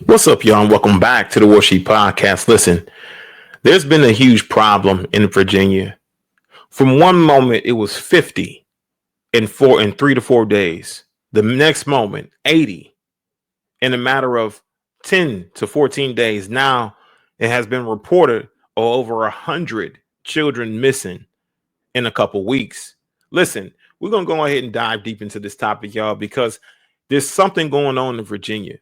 What's up, y'all? And welcome back to the Warsheep podcast. Listen, there's been a huge problem in Virginia. From one moment, it was 50 in 3 to 4 days. The next moment, 80 in a matter of 10 to 14 days. Now, it has been reported over 100 children missing in a couple weeks. Listen, we're going to go ahead and dive deep into this topic, y'all, because there's something going on in Virginia.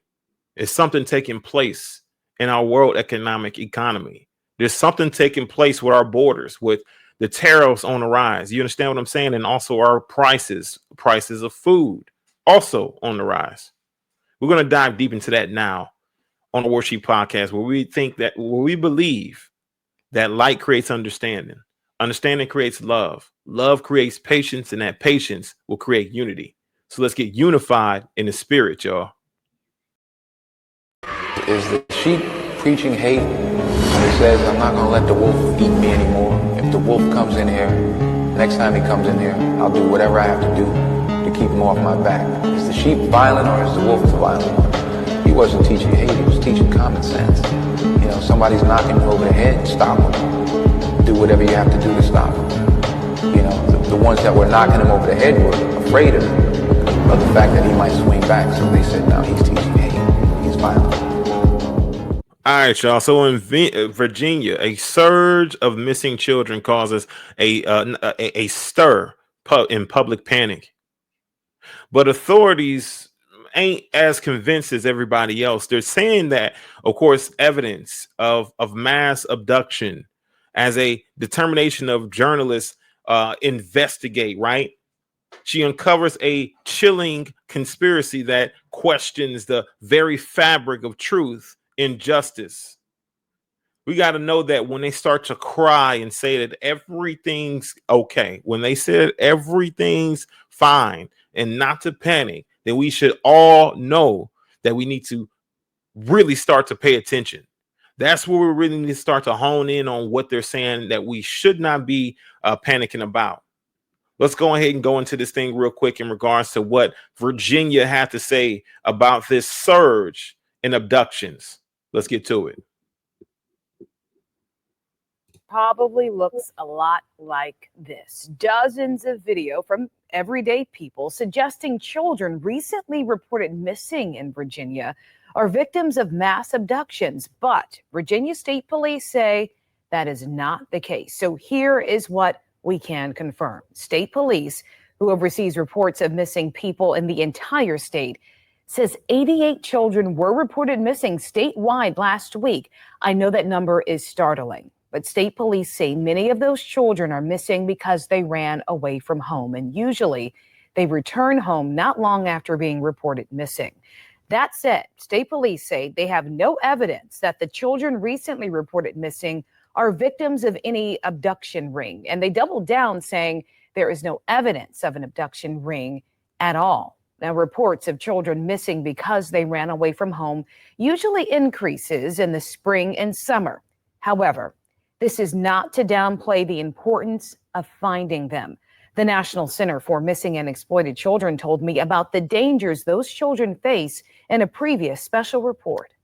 Is something taking place in our world economic economy. There's something taking place with our borders, with the tariffs on the rise. You understand what I'm saying? And also our prices of food also on the rise. We're going to dive deep into that now on the Warsheep podcast, where we believe that light creates understanding. Understanding creates love. Love creates patience, and that patience will create unity. So let's get unified in the spirit, y'all. Is the sheep preaching hate when he says, I'm not going to let the wolf eat me anymore? If the wolf comes in here, next time he comes in here, I'll do whatever I have to do to keep him off my back. Is the sheep violent or is the wolf the violent one? He wasn't teaching hate, he was teaching common sense. You know, somebody's knocking you over the head, stop him. Do whatever you have to do to stop him. You know, the ones that were knocking him over the head were afraid of the fact that he might swing back. So they said, no, he's teaching hate, he's violent. All right, y'all. So in Virginia, a surge of missing children causes a stir in public panic. But authorities ain't as convinced as everybody else. They're saying that, of course, evidence of mass abduction as a determination of journalists investigate, right? She uncovers a chilling conspiracy that questions the very fabric of truth, injustice. We got to know that when they start to cry and say that everything's okay, when they said everything's fine and not to panic, then we should all know that we need to really start to pay attention. That's where we really need to start to hone in on what they're saying that we should not be panicking about. Let's go ahead and go into this thing real quick in regards to what Virginia had to say about this surge in abductions. Let's get to it. Probably looks a lot like this. Dozens of video from everyday people suggesting children recently reported missing in Virginia are victims of mass abductions. But Virginia State Police say that is not the case. So here is what we can confirm. State Police, who oversees reports of missing people in the entire state, says 88 children were reported missing statewide last week. I know that number is startling, but state police say many of those children are missing because they ran away from home, and usually they return home not long after being reported missing. That said, state police say they have no evidence that the children recently reported missing are victims of any abduction ring, and they doubled down saying there is no evidence of an abduction ring at all. Now, reports of children missing because they ran away from home usually increases in the spring and summer. However, this is not to downplay the importance of finding them. The National Center for Missing and Exploited Children told me about the dangers those children face in a previous special report.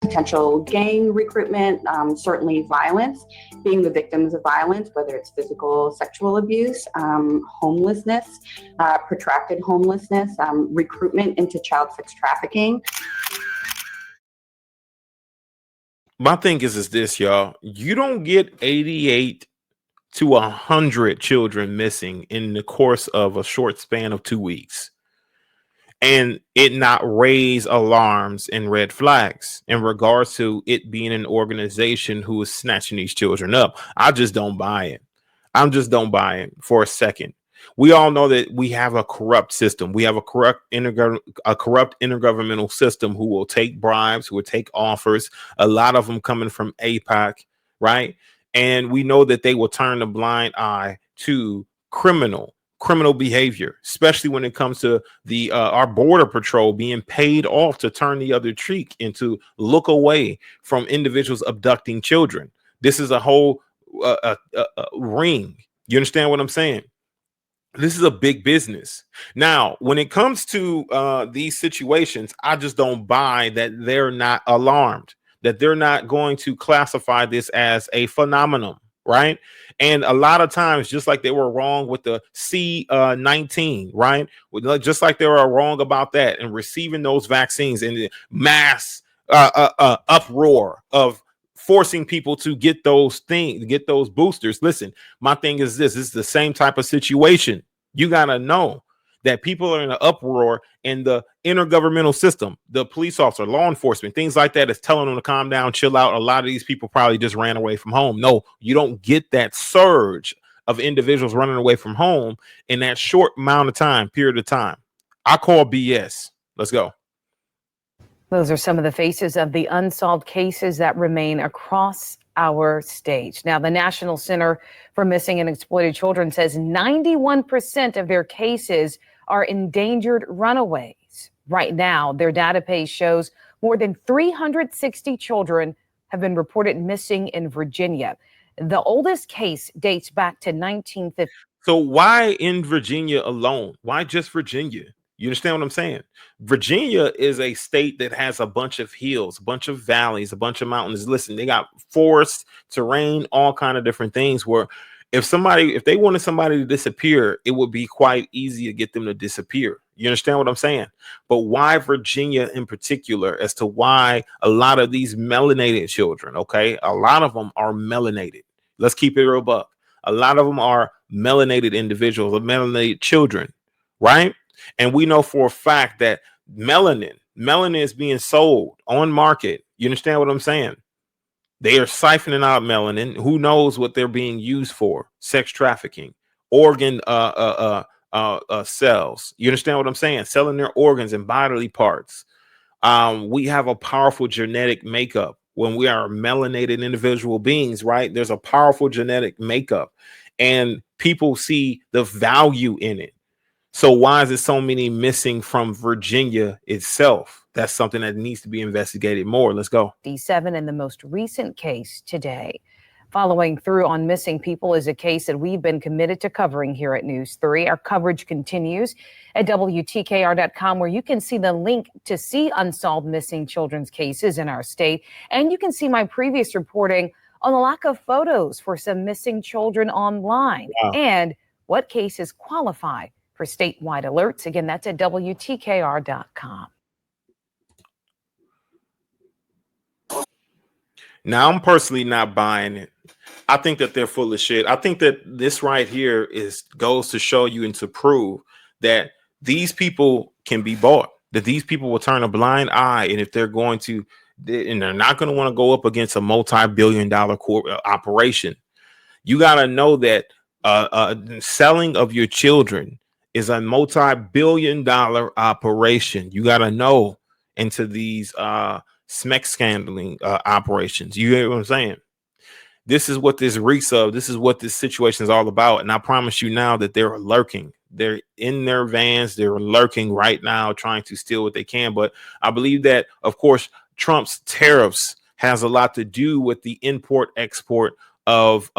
Potential gang recruitment, certainly violence, being the victims of violence, whether it's physical, sexual abuse, homelessness, protracted homelessness, recruitment into child sex trafficking. My thing is this, y'all. You don't get 88 to 100 children missing in the course of a short span of 2 weeks, and it not raise alarms and red flags in regards to it being an organization who is snatching these children up. I just don't buy it. I just don't buy it for a second. We all know that we have a corrupt system. We have a corrupt intergovernmental system who will take bribes, who will take offers, a lot of them coming from APAC, right? And we know that they will turn a blind eye to criminal behavior, especially when it comes to the our border patrol being paid off to turn the other cheek and to look away from individuals abducting children. This is a whole ring. You understand what I'm saying? This is a big business. Now, when it comes to these situations, I just don't buy that they're not alarmed, that they're not going to classify this as a phenomenon, right? And a lot of times, just like they were wrong with the C-19, right? Just like they were wrong about that and receiving those vaccines and the mass uproar of forcing people to get those things, get those boosters. Listen, my thing is this is the same type of situation. You got to know that people are in an uproar in the intergovernmental system, the police officer, law enforcement, things like that is telling them to calm down, chill out. A lot of these people probably just ran away from home. No, you don't get that surge of individuals running away from home in that short amount of time, period of time. I call BS. Let's go. Those are some of the faces of the unsolved cases that remain across our state. Now, the National Center for Missing and Exploited Children says 91% of their cases are endangered runaways. Right now, their database shows more than 360 children have been reported missing in Virginia. The oldest case dates back to 1950. So why in Virginia alone? Why just Virginia? You understand what I'm saying? Virginia is a state that has a bunch of hills, a bunch of valleys, a bunch of mountains. Listen, they got forests, terrain, all kind of different things where if they wanted somebody to disappear, it would be quite easy to get them to disappear. You understand what I'm saying? But why Virginia in particular as to why a lot of these melanated children, okay? A lot of them are melanated. Let's keep it real buck. A lot of them are melanated individuals or melanated children, right? And we know for a fact that melanin is being sold on market. You understand what I'm saying? They are siphoning out melanin. Who knows what they're being used for? Sex trafficking, organ cells. You understand what I'm saying? Selling their organs and bodily parts. We have a powerful genetic makeup when we are melanated individual beings, right? There's a powerful genetic makeup and people see the value in it. So why is it so many missing from Virginia itself? That's something that needs to be investigated more. Let's go. D7 in the most recent case today. Following through on missing people is a case that we've been committed to covering here at News 3. Our coverage continues at WTKR.com, where you can see the link to see unsolved missing children's cases in our state. And you can see my previous reporting on the lack of photos for some missing children online. Wow. And what cases qualify for statewide alerts. Again, that's at WTKR.com. Now, I'm personally not buying it. I think that they're full of shit. I think that this right here goes to show you and to prove that these people can be bought, that these people will turn a blind eye. And if they're going to, and they're not going to want to go up against a multi-billion-dollar operation. You got to know that selling of your children is a multi-billion-dollar operation. You got to know into these SMEC scandaling operations. You hear what I'm saying? This is what this reeks of. This is what this situation is all about. And I promise you now that they're lurking. They're in their vans. They're lurking right now, trying to steal what they can. But I believe that, of course, Trump's tariffs has a lot to do with the import-export of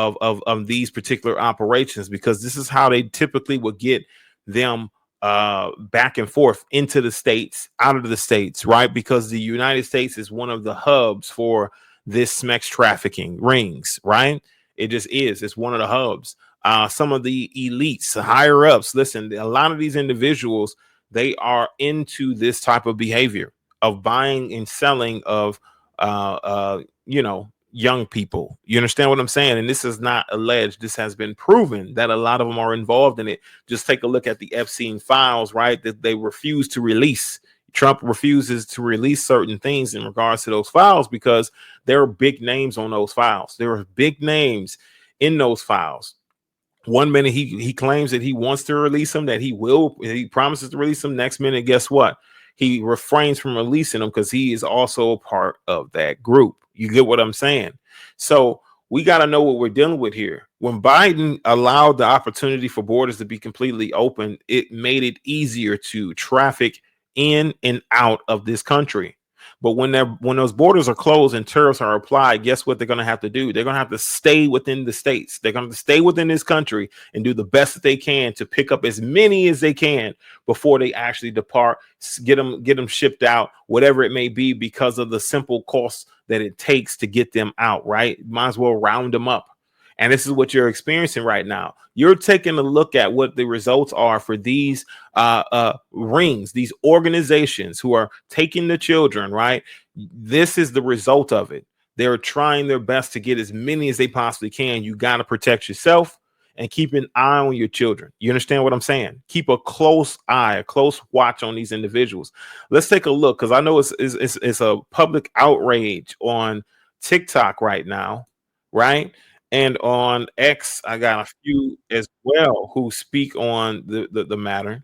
these particular operations, because this is how they typically would get them back and forth into the states, out of the states, right? Because the United States is one of the hubs for this SMEX trafficking rings, right? It just is. It's one of the hubs. Some of the elites, higher ups, listen, a lot of these individuals, they are into this type of behavior of buying and selling of, young people. You understand what I'm saying? And this is not alleged. This has been proven that a lot of them are involved in it. Just take a look at the Epstein files, right? That they refuse to release. Trump refuses to release certain things in regards to those files because there are big names on those files. There are big names in those files. One minute he claims that he wants to release them, that he promises to release them. Next minute, guess what? He refrains from releasing them because he is also a part of that group. You get what I'm saying? So we got to know what we're dealing with here. When Biden allowed the opportunity for borders to be completely open, it made it easier to traffic in and out of this country. But when those borders are closed and tariffs are applied, guess what they're going to have to do? They're going to have to stay within the states. They're going to stay within this country and do the best that they can to pick up as many as they can before they actually depart, get them shipped out, whatever it may be, because of the simple cost that it takes to get them out, right? Might as well round them up. And this is what you're experiencing right now. You're taking a look at what the results are for these rings, these organizations who are taking the children, right? This is the result of it. They're trying their best to get as many as they possibly can. You got to protect yourself and keep an eye on your children. You understand what I'm saying? Keep a close eye, a close watch on these individuals. Let's take a look, because I know it's a public outrage on TikTok right now, right? And on X, I got a few as well who speak on the matter.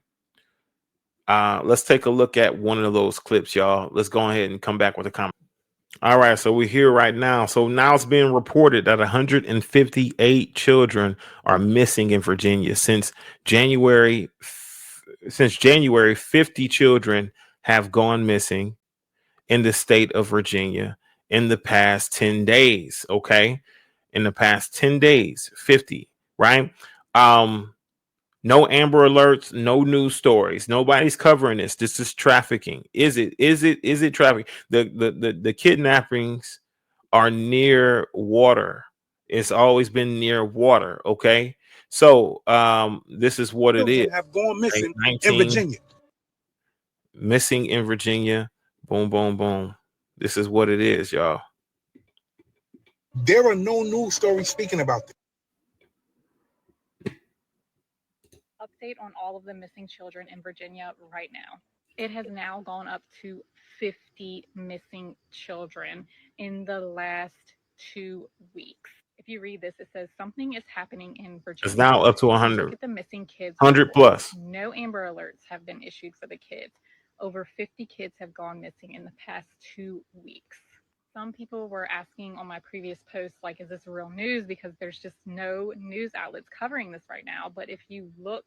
Let's take a look at one of those clips, y'all. Let's go ahead and come back with a comment. All right, so we're here right now. So now it's being reported that 158 children are missing in Virginia since January. Since January, 50 children have gone missing in the state of Virginia in the past 10 days. Okay, in the past 10 days, 50, right? No Amber Alerts, no news stories. Nobody's covering this. This is trafficking. Is it? Is it trafficking? The kidnappings are near water. It's always been near water. Okay. So this is what it is. Have gone Right? missing 19 in Virginia. missing in Virginia. Boom, boom, boom. This is what it is, y'all. There are no news stories speaking about this. Update on all of the missing children in Virginia right now. It has now gone up to 50 missing children in the last 2 weeks. If you read this, it says something is happening in Virginia. It's now up to If you 100. look at the missing kids, 100 reports, plus. no Amber Alerts have been issued for the kids. Over 50 kids have gone missing in the past 2 weeks. Some people were asking on my previous post, like, is this real news? Because there's just no news outlets covering this right now. But if you look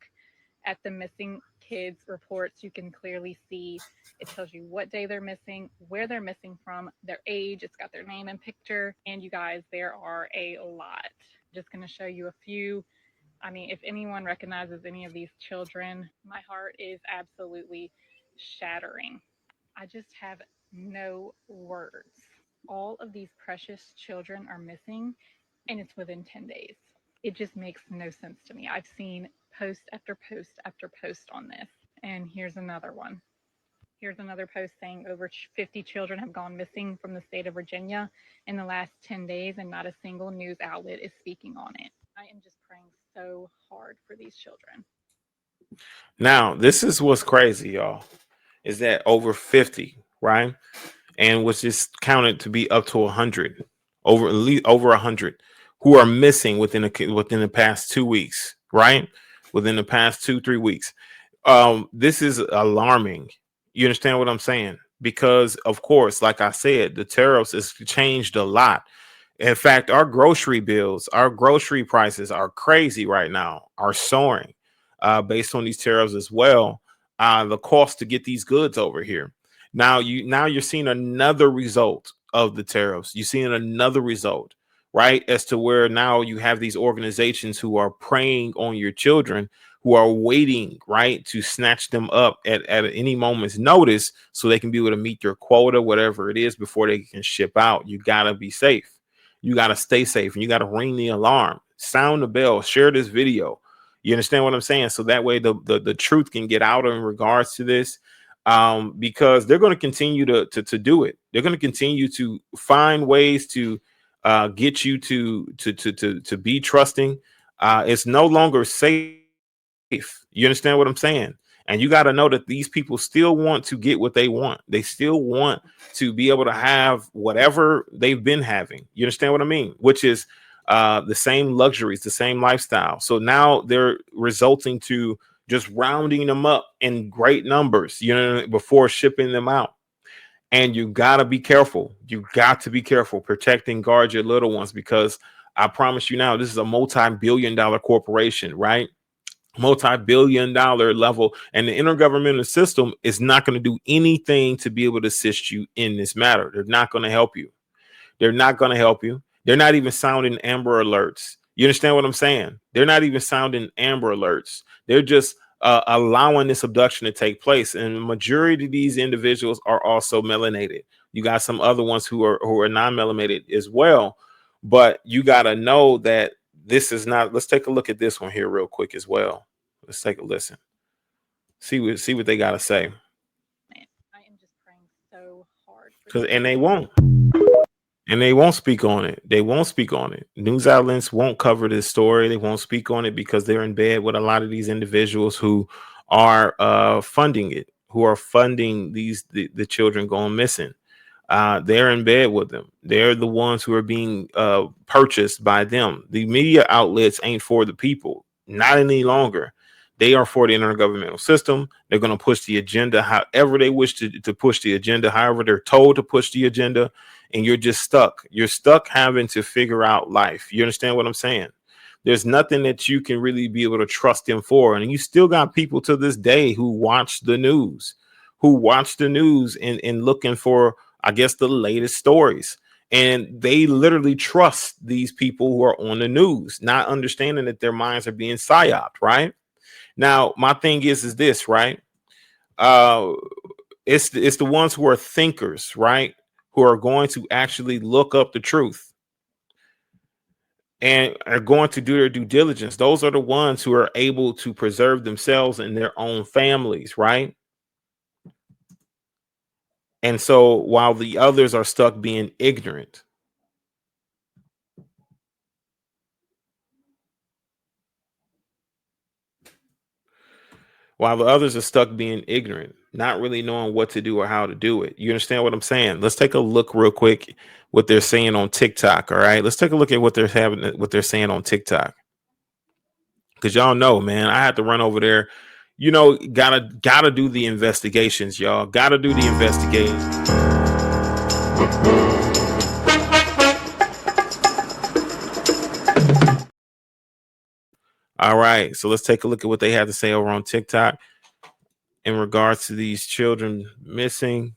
at the missing kids reports, you can clearly see it tells you what day they're missing, where they're missing from, their age, it's got their name and picture. And you guys, there are a lot. I'm just going to show you a few. I mean, if anyone recognizes any of these children, my heart is absolutely shattering. I just have no words. All of these precious children are missing, and it's within 10 days. It just makes no sense to me. I've seen post after post after post on this. And here's another one. Here's another post saying over 50 children have gone missing from the state of Virginia in the last 10 days, and not a single news outlet is speaking on it. I am just praying so hard for these children. Now, this is what's crazy, y'all, is that over 50, right? And was just counted to be up to 100, over at least over 100 who are missing within the past 2 weeks, right? Within the past 2-3 weeks. This is alarming. You understand what I'm saying? Because of course, like I said, the tariffs has changed a lot. In fact, our grocery bills, our grocery prices are crazy right now, are soaring based on these tariffs as well. The cost to get these goods over here. Now you're seeing another result of the tariffs. You're seeing another result, right? As to where now you have these organizations who are preying on your children, who are waiting, right, to snatch them up at any moment's notice so they can be able to meet their quota, whatever it is, before they can ship out. You got to be safe. You got to stay safe, and you got to ring the alarm, sound the bell, share this video. You understand what I'm saying? So that way the truth can get out in regards to this, because they're going to continue to do it. They're going to continue to find ways to get you to be trusting. It's no longer safe. You understand what I'm saying? And you got to know that these people still want to get what they want. They still want to be able to have whatever they've been having. You understand what I mean? Which is the same luxuries, the same lifestyle. So now they're resulting to just rounding them up in great numbers, you know, before shipping them out. And you got to be careful. You got to be careful. Protect and guard your little ones, because I promise you now, this is a multi-billion-dollar corporation, right? multi-billion-dollar level, and the intergovernmental system is not going to do anything to be able to assist you in this matter. They're not going to help you. They're not going to help you. They're not even sounding amber alerts. You understand what I'm saying? They're not even sounding amber alerts. They're just allowing this abduction to take place. And the majority of these individuals are also melanated. You got some other ones who are non-melanated as well. But you got to know that this is not. Let's take a look at this one here real quick as well. Let's take a listen. See what they got to say. Man, I am just praying so hard for Because these and they kids. won't. And they won't speak on it. They won't speak on it. News outlets won't cover this story. They won't speak on it because they're in bed with a lot of these individuals who are funding it, who are funding the children going missing. They're in bed with them. They're the ones who are being purchased by them. The media outlets ain't for the people, not any longer. They are for the intergovernmental system. They're going to push the agenda however they wish to push the agenda, however they're told to push the agenda. And you're just stuck. You're stuck having to figure out life. You understand what I'm saying? There's nothing that you can really be able to trust them for. And you still got people to this day who watch the news, and looking for, I guess, the latest stories. And they literally trust these people who are on the news, not understanding that their minds are being psyoped, right? Now, my thing is this, right? Uh, it's the ones who are thinkers, right? Who are going to actually look up the truth and are going to do their due diligence. Those are the ones who are able to preserve themselves and their own families, right? And so while the others are stuck being ignorant, not really knowing what to do or how to do it. You understand what I'm saying? Let's take a look real quick what they're saying on TikTok. All right, let's take a look at what they're saying on TikTok. Because y'all know, man, I had to run over there. You know, gotta do the investigations, y'all. Gotta do the investigation. All right, so let's take a look at what they had to say over on TikTok in regards to these children missing.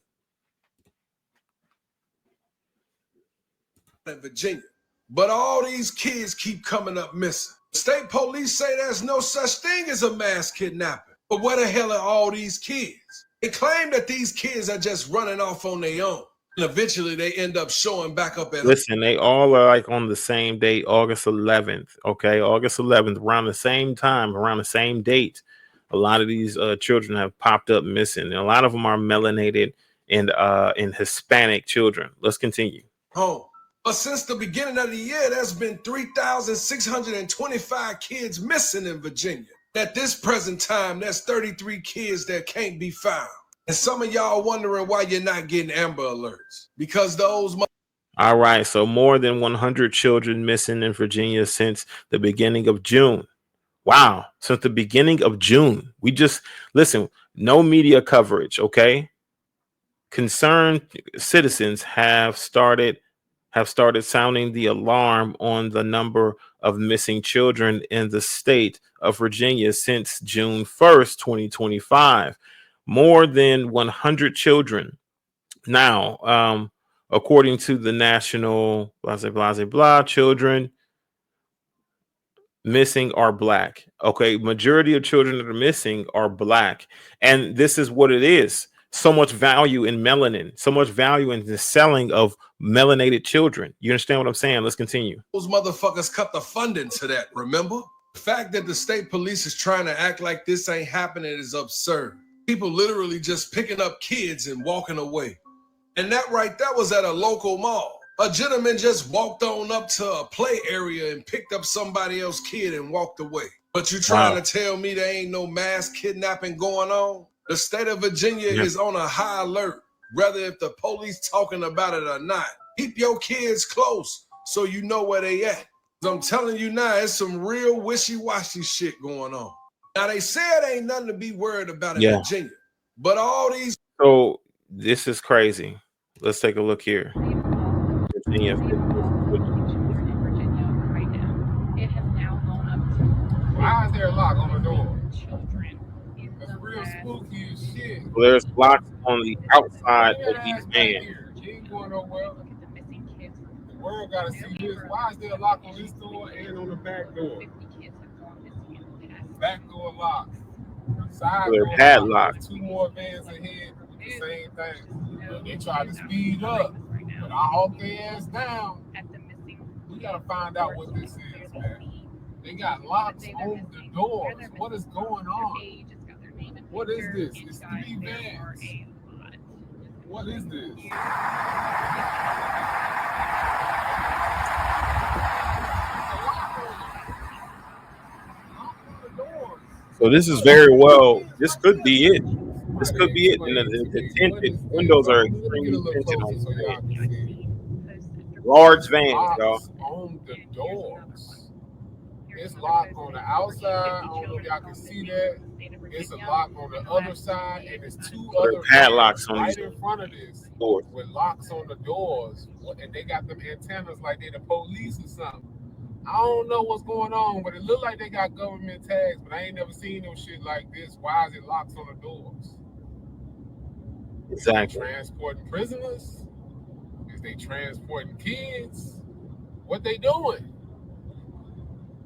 In Virginia. But all these kids keep coming up missing. State police say there's no such thing as a mass kidnapping. But where the hell are all these kids? They claim that these kids are just running off on their own. And eventually they end up showing back up at Listen, they all are like on the same date, August 11th. Okay, August 11th, around the same time, around the same date. A lot of these children have popped up missing. And a lot of them are melanated and Hispanic children. Let's continue. home. But since the beginning of the year, there's been 3,625 kids missing in Virginia. At this present time, there's 33 kids that can't be found. And some of y'all wondering why you're not getting Amber Alerts. Because those All right, so more than 100 children missing in Virginia since the beginning of June. Wow, since the beginning of June. We just listen, no media coverage, okay? Concerned citizens have started sounding the alarm on the number of missing children in the state of Virginia since June 1st, 2025. More than 100 children. Now, according to the national blah, children missing are black. Okay, majority of children that are missing are black. And this is what it is. So much value in melanin, so much value in the selling of melanated children. You understand what I'm saying? Let's continue. those motherfuckers cut the funding to that, remember? The fact that the state police is trying to act like this ain't happening is absurd. People literally just picking up kids and walking away. And that right there was at a local mall. A gentleman just walked on up to a play area and picked up somebody else's kid and walked away. But you trying to tell me there ain't no mass kidnapping going on? The state of Virginia is on a high alert, whether if the police talking about it or not. Keep your kids close so you know where they at. I'm telling you now, it's some real wishy-washy shit going on. Now they said ain't nothing to be worried about in Virginia, but all these. So this is crazy. Let's take a look here. Virginia. Children in Virginia right now. It has now gone up to. Why is there a lock on the door? spooky as shit. So there's locks on the outside Bring of that these ass back vans. here. She ain't going nowhere. Look at the missing kids. The world gotta see this. Why is there a lock on this door and on the back door? 50 kids have gone missing in the past. Back door locked. So Side they're door locked. padlocked. There's 2 more vans ahead with the same thing. Look, they try to speed up, but I hope their ass down. We gotta find out what this is, man. They got locks on the doors. What is going on? What is this? It's 3 vans. What is this? So this is very well. This could be it. This could be it. And the tinted windows are extremely tinted on the van. Large vans, y'all. Locks on the doors. It's locked on the outside. I don't know if y'all can see that. It's a lock on the other side, and there's 2 other padlocks vans on right these in front of this doors. with locks on the doors, and they got them antennas like they the police or something. I don't know what's going on, but it look like they got government tags, but I ain't never seen no shit like this. Why is it locks on the doors? Exactly. Is they transporting prisoners? Is they transporting kids? What they doing?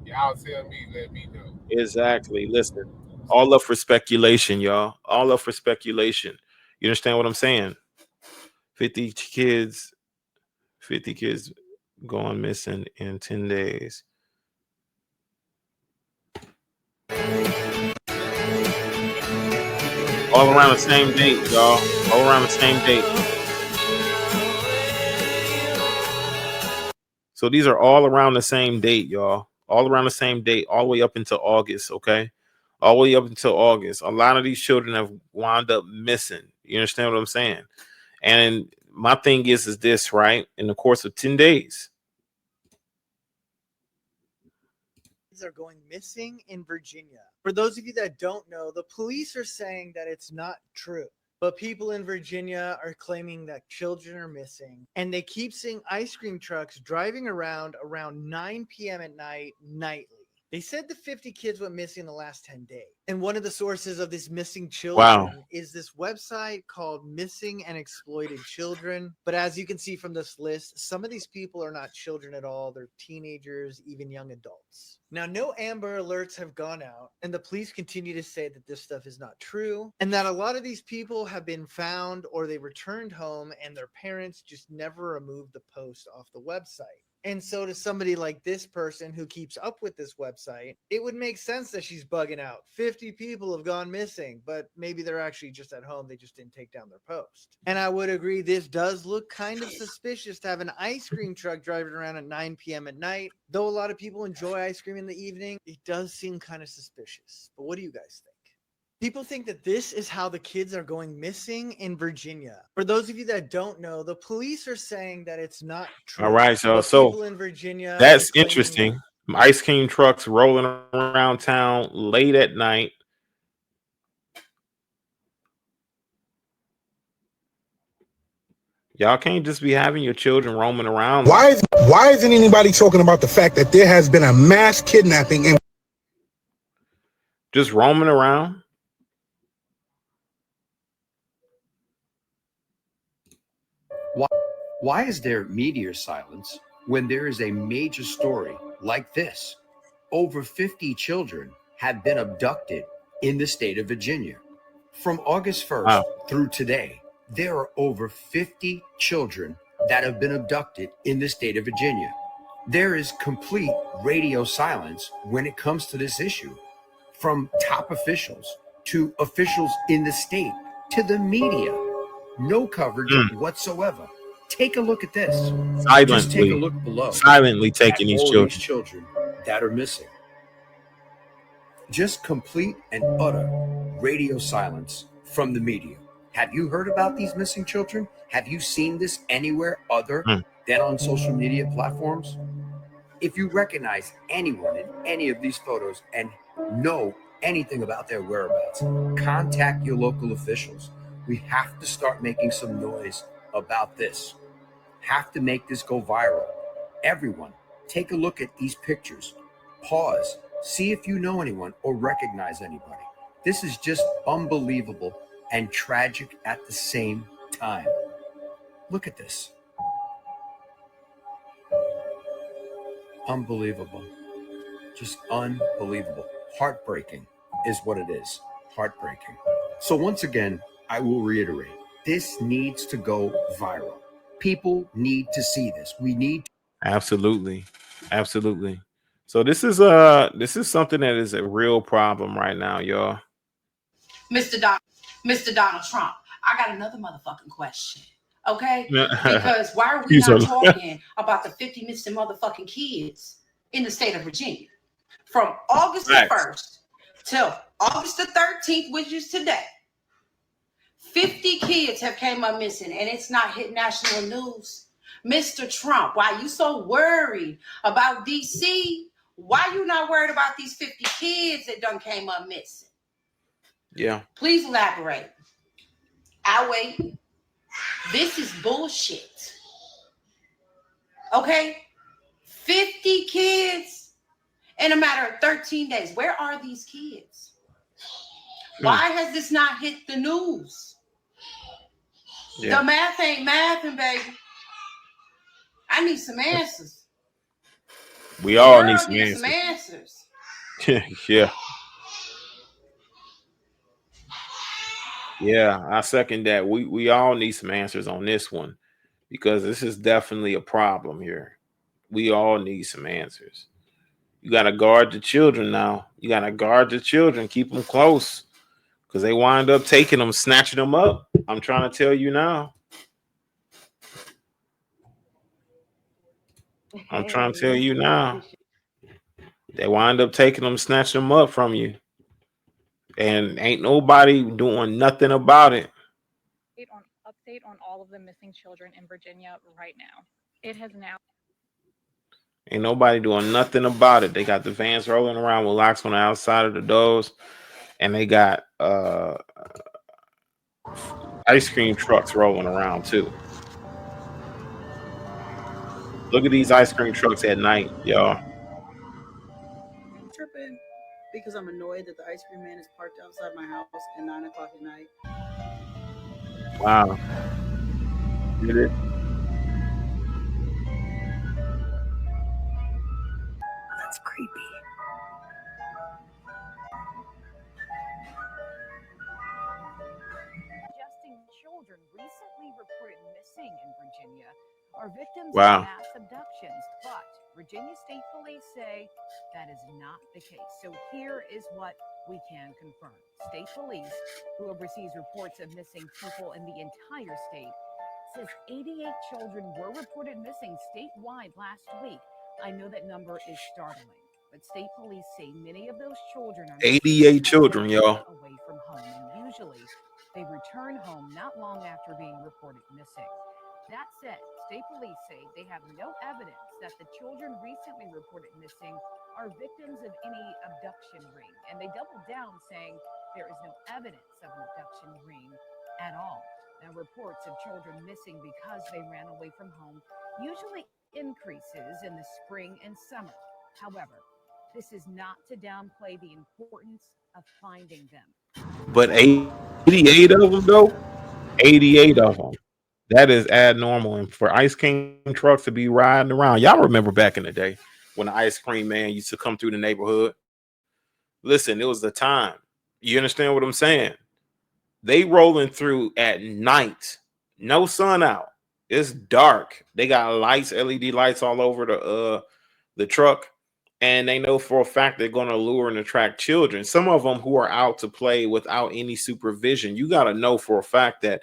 Y'all tell me, let me know. Exactly. Listen, all up for speculation, y'all. All up for speculation. You understand what I'm saying? 50 kids, 50 kids going missing in 10 days. All around the same date, y'all. All around the same date. So these are all around the same date, y'all. All around the same date, all the way up until August, okay? All the way up until August. A lot of these children have wound up missing. You understand what I'm saying? And my thing is this, right? In the course of 10 days. Are going missing in Virginia. For those of you that don't know, the police are saying that it's not true. But people in Virginia are claiming that children are missing, and they keep seeing ice cream trucks driving around 9 p.m. at night nightly. They said the 50 kids went missing in the last 10 days. And one of the sources of this missing children is this website called Missing and Exploited Children. But as you can see from this list, some of these people are not children at all. They're teenagers, even young adults. Now, no Amber Alerts have gone out, and the police continue to say that this stuff is not true, and that a lot of these people have been found or they returned home and their parents just never removed the post off the website. And so to somebody like this person who keeps up with this website, it would make sense that she's bugging out. 50 people have gone missing, but maybe they're actually just at home. They just didn't take down their post. And I would agree this does look kind of suspicious to have an ice cream truck driving around at 9 p.m. at night. Though a lot of people enjoy ice cream in the evening, it does seem kind of suspicious. But what do you guys think? People think that this is how the kids are going missing in Virginia. For those of you that don't know, the police are saying that it's not true. All right, y'all. But So people in Virginia that's are claiming interesting. Ice cream trucks rolling around town late at night. Y'all can't just be having your children roaming around. Why isn't anybody talking about the fact that there has been a mass kidnapping and just roaming around? Why is there media silence when there is a major story like this? Over 50 children have been abducted in the state of Virginia. From August 1st through today, there are over 50 children that have been abducted in the state of Virginia. There is complete radio silence when it comes to this issue, from top officials to officials in the state to the media. No coverage whatsoever. Take a look at this. Silently, just take a look below. Silently taking these children. These children that are missing. Just complete and utter radio silence from the media. Have you heard about these missing children? Have you seen this anywhere other than on social media platforms? If you recognize anyone in any of these photos and know anything about their whereabouts, contact your local officials. We have to start making some noise about this. Have to make this go viral. Everyone, take a look at these pictures. Pause. See if you know anyone or recognize anybody. This is just unbelievable and tragic at the same time. Look at this. Unbelievable. Just unbelievable. Heartbreaking is what it is. Heartbreaking. So once again, I will reiterate, this needs to go viral. People need to see this. We need. Absolutely. Absolutely. So this is something that is a real problem right now, y'all. Mr. Mr. Donald Trump, I got another motherfucking question. Okay? Because why are we He's not a- talking about the 50 missing motherfucking kids in the state of Virginia? From August the Facts. 1st till August the 13th, which is today, 50 kids have came up missing, and it's not hit national news. Mr. Trump, why you so worried about DC? Why you not worried about these 50 kids that done came up missing? Yeah. Please elaborate. I'll wait. This is bullshit. Okay? 50 kids in a matter of 13 days. Where are these kids? Why has this not hit the news? Yeah. The math ain't mathing, baby. I need some answers. We all The need world some needs some answers. answers. Yeah. Yeah, I second that. We all need some answers on this one because this is definitely a problem here. We all need some answers. You got to guard the children now. You got to guard the children, keep them close because they wind up taking them, snatching them up. I'm trying to tell you now. I'm trying to tell you now. They wind up taking them, snatching them up from you, and ain't nobody doing nothing about it. Update on all of the missing children in Virginia right now. It has now. Ain't nobody doing nothing about it. They got the vans rolling around with locks on the outside of the doors, and they got ice cream trucks rolling around too. Look at these ice cream trucks at night, y'all. Tripping because I'm annoyed that the ice cream man is parked outside my house at 9 o'clock at night. Wow. Did it? That's creepy. Suggesting children recently reported missing in Virginia are victims of Wow. mass abductions, but Virginia State Police say that is not the case. So here is what we can confirm. State Police, who oversees reports of missing people in the entire state, says 88 children were reported missing statewide last week. I know that number is startling, but state police say many of those children are missing 88 because they children, ran y'all. away from home, and usually they return home not long after being reported missing. That said, state police say they have no evidence that the children recently reported missing are victims of any abduction ring, and they double down saying there is no evidence of an abduction ring at all. Now, reports of children missing because they ran away from home usually increases in the spring and summer. However, this is not to downplay the importance of finding them. But 88 of them though, 88 of them. That is abnormal. And for ice cream trucks to be riding around, y'all remember back in the day when the ice cream man used to come through the neighborhood? Listen, it was the time. You understand what I'm saying? They rolling through at night, no sun out. It's dark. They got lights, LED lights all over the truck, and they know for a fact they're going to lure and attract children. Some of them who are out to play without any supervision. You got to know for a fact that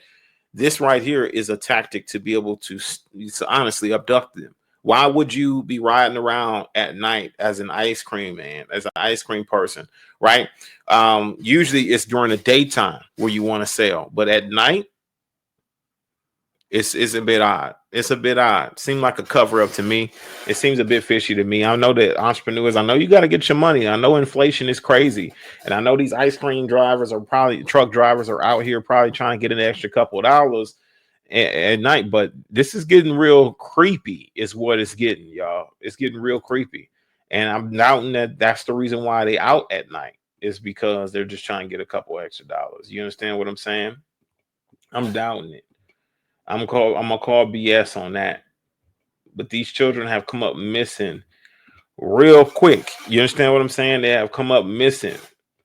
this right here is a tactic to be able to honestly abduct them. Why would you be riding around at night as an ice cream man, as an ice cream person, right? Usually it's during the daytime where you want to sell, but at night, it's a bit odd. It's a bit odd. Seemed like a cover up to me. It seems a bit fishy to me. I know that entrepreneurs, I know you got to get your money. I know inflation is crazy. And I know these ice cream drivers are probably truck drivers are out here probably trying to get an extra couple of dollars at night. But this is getting real creepy, is what it's getting, y'all. It's getting real creepy. And I'm doubting that that's the reason why they out at night. is because they're just trying to get a couple extra dollars. You understand what I'm saying? I'm doubting it. I'm gonna call BS on that. But these children have come up missing real quick. You understand what I'm saying? They have come up missing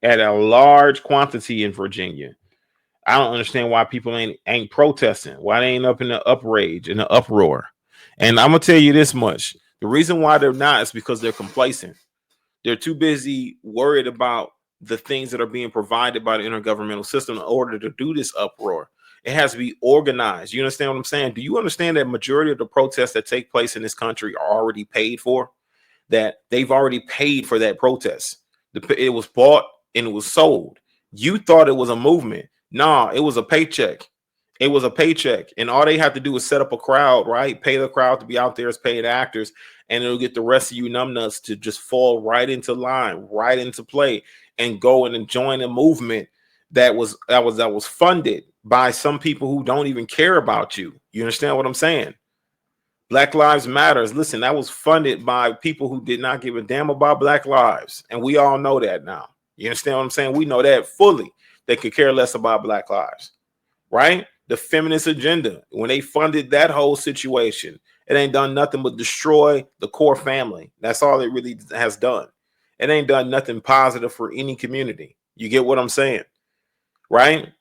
at a large quantity in Virginia. I don't understand why people ain't protesting. Why they ain't up in the uprage, in the uproar. And I'm gonna tell you this much: the reason why they're not is because they're complacent. They're too busy worried about the things that are being provided by the intergovernmental system in order to do this uproar. It has to be organized. You understand what I'm saying? Do you understand that majority of the protests that take place in this country are already paid for? That they've already paid for that protest. It was bought and it was sold. You thought it was a movement. Nah, it was a paycheck. It was a paycheck. And all they have to do is set up a crowd, right? Pay the crowd to be out there as paid actors, and it'll get the rest of you numbnuts to just fall right into line, right into play, and go and join a movement that was funded by some people who don't even care about you. You understand what I'm saying? Black Lives Matters. Listen, that was funded by people who did not give a damn about Black lives. And we all know that now. You understand what I'm saying? We know that fully. They could care less about Black lives, right? The feminist agenda, when they funded that whole situation, it ain't done nothing but destroy the core family. That's all it really has done. It ain't done nothing positive for any community. You get what I'm saying, right?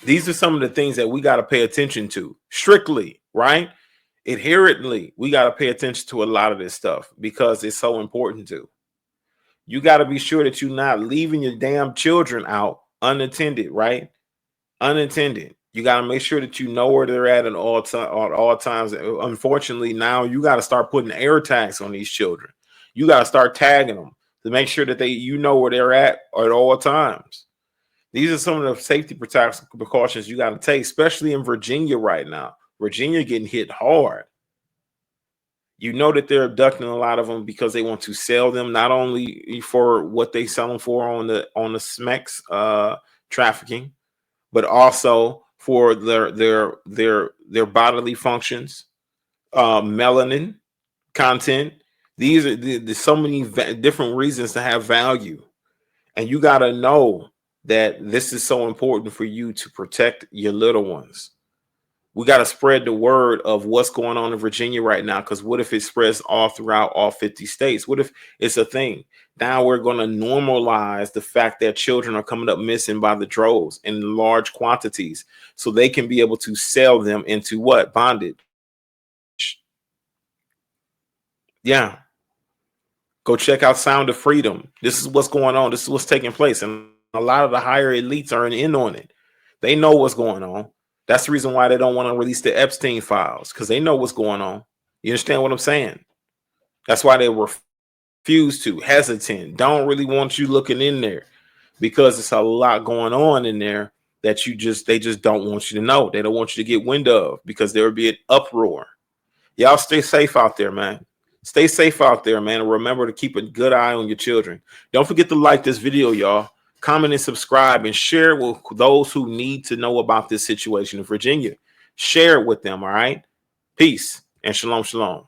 These are some of the things that we got to pay attention to strictly, right? Inherently, we got to pay attention to a lot of this stuff because it's so important to. You got to be sure that you're not leaving your damn children out unattended, right? Unattended. You got to make sure that you know where they're at all times. Unfortunately, now you got to start putting air tags on these children. You got to start tagging them to make sure that you know where they're at all times. These are some of the safety precautions you got to take, especially in Virginia right now. Virginia getting hit hard. You know that they're abducting a lot of them because they want to sell them, not only for what they sell them for on the SMEX trafficking, but also for their bodily functions, melanin content. These are so many different reasons to have value, and you got to know that this is so important for you to protect your little ones. We got to spread the word of what's going on in Virginia right now, because what if it spreads all throughout all 50 states? What if it's a thing? Now we're going to normalize the fact that children are coming up missing by the droves in large quantities so they can be able to sell them into what? Bondage. Yeah. Go check out Sound of Freedom. This is what's going on. This is what's taking place. And a lot of the higher elites are in on it. They know what's going on. That's the reason why they don't want to release the Epstein files, because they know what's going on. You understand what I'm saying? That's why they refuse to, hesitant, don't really want you looking in there, because it's a lot going on in there that they just don't want you to know. They don't want you to get wind of, because there would be an uproar. Y'all stay safe out there, man. Stay safe out there, man. And remember to keep a good eye on your children. Don't forget to like this video, y'all. Comment and subscribe and share with those who need to know about this situation in Virginia. Share it with them, all right? Peace and shalom, shalom.